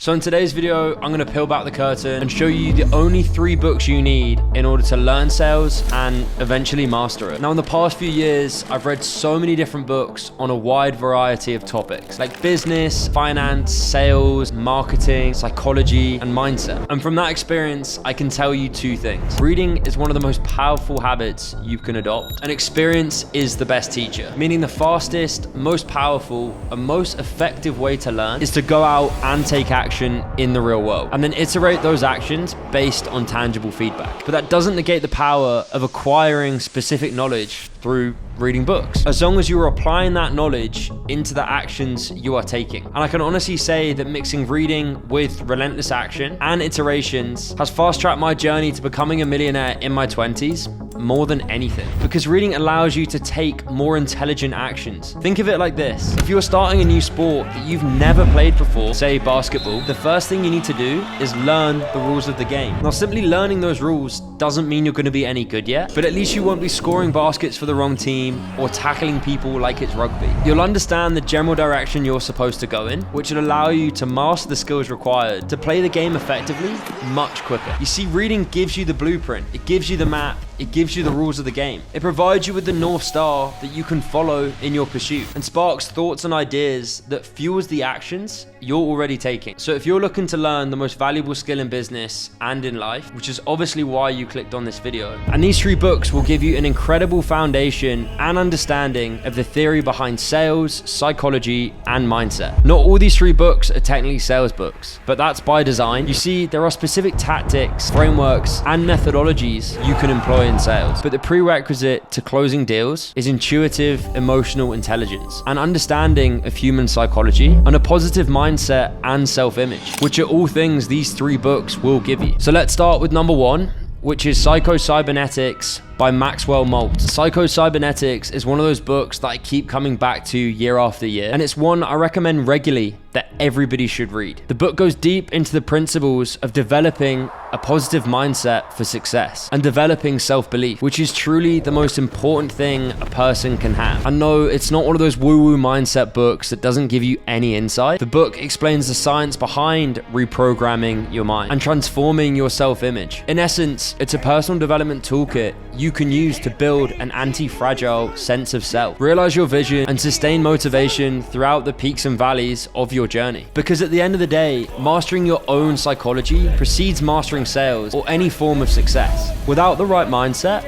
So in today's video, I'm gonna peel back the curtain and show you the only 3 books you need in order to learn sales and eventually master it. Now, in the past few years, I've read so many different books on a wide variety of topics like business, finance, sales, marketing, psychology, and mindset. And from that experience, I can tell you 2 things. Reading is one of the most powerful habits you can adopt, and experience is the best teacher, meaning the fastest, most powerful, and most effective way to learn is to go out and take action in the real world, and then iterate those actions based on tangible feedback. But that doesn't negate the power of acquiring specific knowledge through reading books, as long as you are applying that knowledge into the actions you are taking. And I can honestly say that mixing reading with relentless action and iterations has fast-tracked my journey to becoming a millionaire in my 20s more than anything, because reading allows you to take more intelligent actions. Think of it like this: if you're starting a new sport that you've never played before, say basketball, the first thing you need to do is learn the rules of the game. Now, simply learning those rules doesn't mean you're going to be any good yet, but at least you won't be scoring baskets for the wrong team or tackling people like it's rugby. You'll understand the general direction you're supposed to go in, which will allow you to master the skills required to play the game effectively much quicker. You see, reading gives you the blueprint, it gives you the map, it gives you the rules of the game. It provides you with the North Star that you can follow in your pursuit, and sparks thoughts and ideas that fuels the actions you're already taking. So if you're looking to learn the most valuable skill in business and in life, which is obviously why you clicked on this video, and these 3 books will give you an incredible foundation and understanding of the theory behind sales, psychology, and mindset. Not all these 3 books are technically sales books, but that's by design. You see, there are specific tactics, frameworks, and methodologies you can employ in sales, but the prerequisite to closing deals is intuitive emotional intelligence, an understanding of human psychology, and a positive mindset and self-image, which are all things these 3 books will give you. So let's start with number 1, which is Psycho-Cybernetics by Maxwell Maltz. Psycho-Cybernetics is one of those books that I keep coming back to year after year, and it's one I recommend regularly that everybody should read. The book goes deep into the principles of developing a positive mindset for success and developing self-belief, which is truly the most important thing a person can have. And no, it's not one of those woo-woo mindset books that doesn't give you any insight. The book explains the science behind reprogramming your mind and transforming your self-image. In essence, it's a personal development toolkit you can use to build an anti-fragile sense of self, realize your vision, and sustain motivation throughout the peaks and valleys of your journey. Because at the end of the day, mastering your own psychology precedes mastering sales or any form of success. Without the right mindset,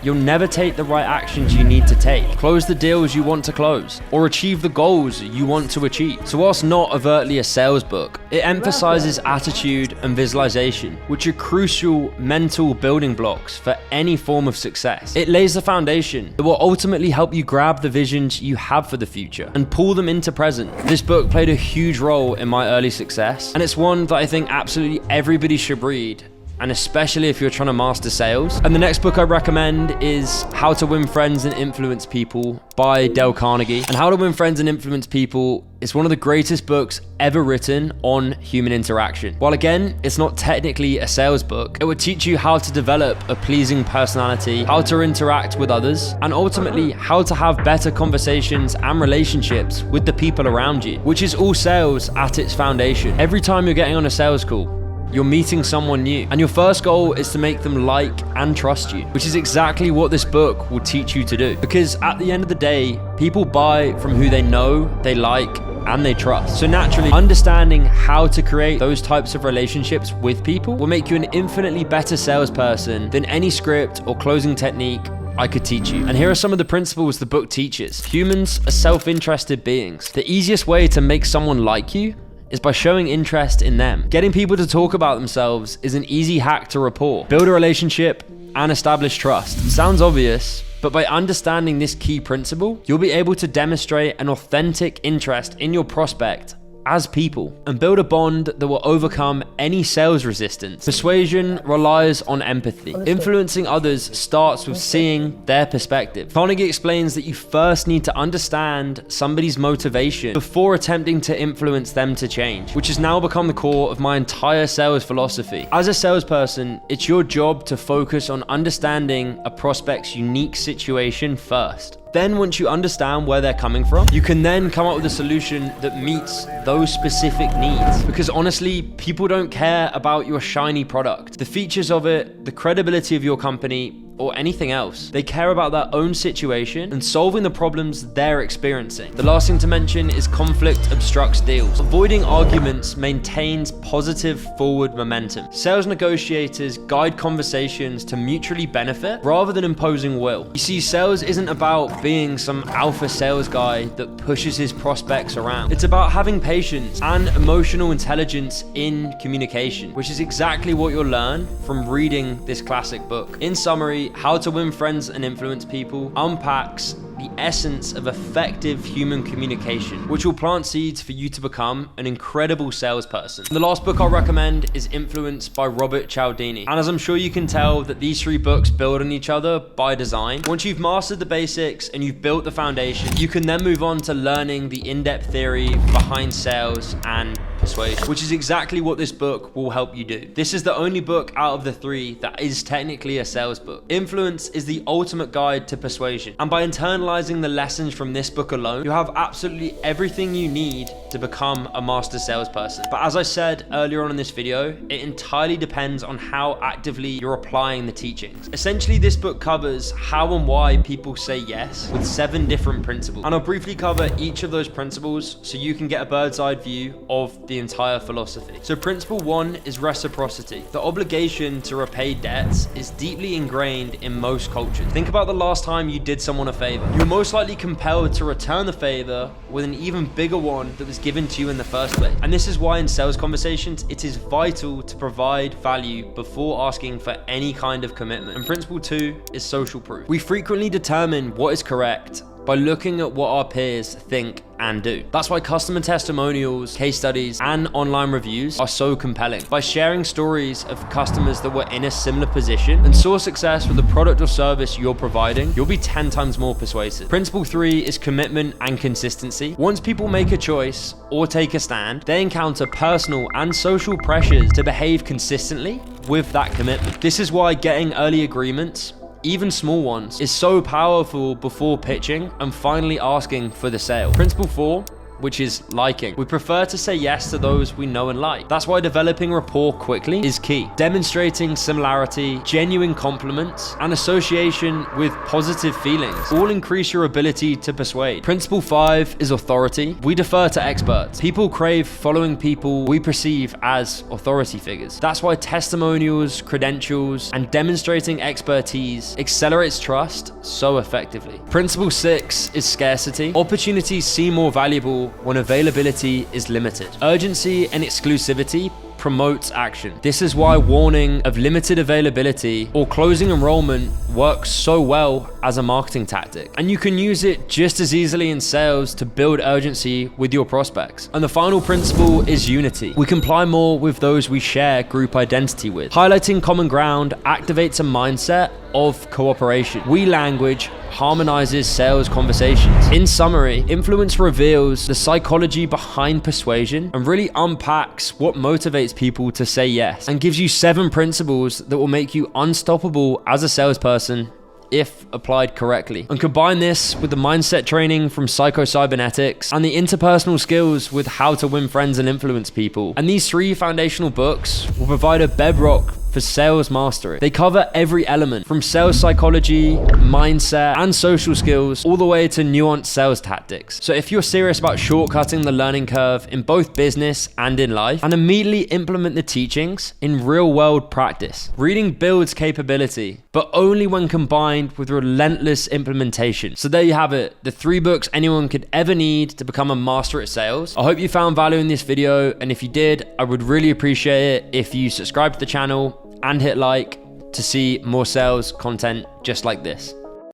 you'll never take the right actions you need to take, close the deals you want to close, or achieve the goals you want to achieve. So whilst not overtly a sales book, it emphasizes attitude and visualization, which are crucial mental building blocks for any form of success. It lays the foundation that will ultimately help you grab the visions you have for the future and pull them into present. This book played a huge role in my early success, and it's one that I think absolutely everybody should read, and especially if you're trying to master sales. And the next book I recommend is How to Win Friends and Influence People by Dale Carnegie. And How to Win Friends and Influence People is one of the greatest books ever written on human interaction. While again, it's not technically a sales book, it would teach you how to develop a pleasing personality, how to interact with others, and ultimately how to have better conversations and relationships with the people around you, which is all sales at its foundation. Every time you're getting on a sales call, you're meeting someone new, and your first goal is to make them like and trust you, which is exactly what this book will teach you to do. Because at the end of the day, people buy from who they know, they like, and they trust. So naturally, understanding how to create those types of relationships with people will make you an infinitely better salesperson than any script or closing technique I could teach you. And here are some of the principles the book teaches. Humans are self-interested beings. The easiest way to make someone like you is by showing interest in them. Getting people to talk about themselves is an easy hack to rapport, build a relationship, and establish trust. Sounds obvious, but by understanding this key principle, you'll be able to demonstrate an authentic interest in your prospect as people and build a bond that will overcome any sales resistance. Persuasion relies on empathy. Influencing others starts with seeing their perspective. Carnegie explains that you first need to understand somebody's motivation before attempting to influence them to change, which has now become the core of my entire sales philosophy. As a salesperson, it's your job to focus on understanding a prospect's unique situation first. Then once you understand where they're coming from, you can then come up with a solution that meets those specific needs. Because honestly, people don't care about your shiny product, the features of it, the credibility of your company, or anything else. They care about their own situation and solving the problems they're experiencing. The last thing to mention is conflict obstructs deals. Avoiding arguments maintains positive forward momentum. Sales negotiators guide conversations to mutually benefit rather than imposing will. You see, sales isn't about being some alpha sales guy that pushes his prospects around. It's about having patience and emotional intelligence in communication, which is exactly what you'll learn from reading this classic book. In summary, How to Win Friends and Influence People unpacks the essence of effective human communication, which will plant seeds for you to become an incredible salesperson. The last book I'll recommend is Influence by Robert Cialdini. And as I'm sure you can tell that these three books build on each other by design. Once you've mastered the basics and you've built the foundation, you can then move on to learning the in-depth theory behind sales and persuasion, which is exactly what this book will help you do. This is the only book out of the three that is technically a sales book. Influence is the ultimate guide to persuasion, and by internalizing the lessons from this book alone, you have absolutely everything you need to become a master salesperson. But as I said earlier on in this video, it entirely depends on how actively you're applying the teachings. Essentially, this book covers how and why people say yes with 7 different principles, and I'll briefly cover each of those principles so you can get a bird's eye view of the entire philosophy. So principle 1 is reciprocity. The obligation to repay debts is deeply ingrained in most cultures. Think about the last time you did someone a favor. You're most likely compelled to return the favor with an even bigger one that was given to you in the first place. And this is why in sales conversations, it is vital to provide value before asking for any kind of commitment. And principle 2 is social proof. We frequently determine what is correct by looking at what our peers think and do. That's why customer testimonials, case studies, and online reviews are so compelling. By sharing stories of customers that were in a similar position and saw success with the product or service you're providing, you'll be 10 times more persuasive. Principle 3 is commitment and consistency. Once people make a choice or take a stand, they encounter personal and social pressures to behave consistently with that commitment. This is why getting early agreements, even small ones, is so powerful before pitching and finally asking for the sale. Principle 4, which is liking. We prefer to say yes to those we know and like. That's why developing rapport quickly is key. Demonstrating similarity, genuine compliments, and association with positive feelings all increase your ability to persuade. Principle 5 is authority. We defer to experts. People crave following people we perceive as authority figures. That's why testimonials, credentials, and demonstrating expertise accelerates trust so effectively. Principle 6 is scarcity. Opportunities seem more valuable when availability is limited. Urgency and exclusivity promotes action. This is why warning of limited availability or closing enrollment works so well as a marketing tactic. And you can use it just as easily in sales to build urgency with your prospects. And the final principle is unity. We comply more with those we share group identity with. Highlighting common ground activates a mindset of cooperation. We language harmonizes sales conversations. In summary, Influence reveals the psychology behind persuasion and really unpacks what motivates people to say yes, and gives you 7 principles that will make you unstoppable as a salesperson if applied correctly. And combine this with the mindset training from Psycho-Cybernetics and the interpersonal skills with How to Win Friends and Influence People. And these 3 foundational books will provide a bedrock for sales mastery. They cover every element from sales psychology, mindset, and social skills, all the way to nuanced sales tactics. So if you're serious about shortcutting the learning curve in both business and in life, and immediately implement the teachings in real world practice, reading builds capability, but only when combined with relentless implementation. So there you have it, the 3 books anyone could ever need to become a master at sales. I hope you found value in this video, and if you did, I would really appreciate it if you subscribe to the channel and hit like to see more sales content just like this.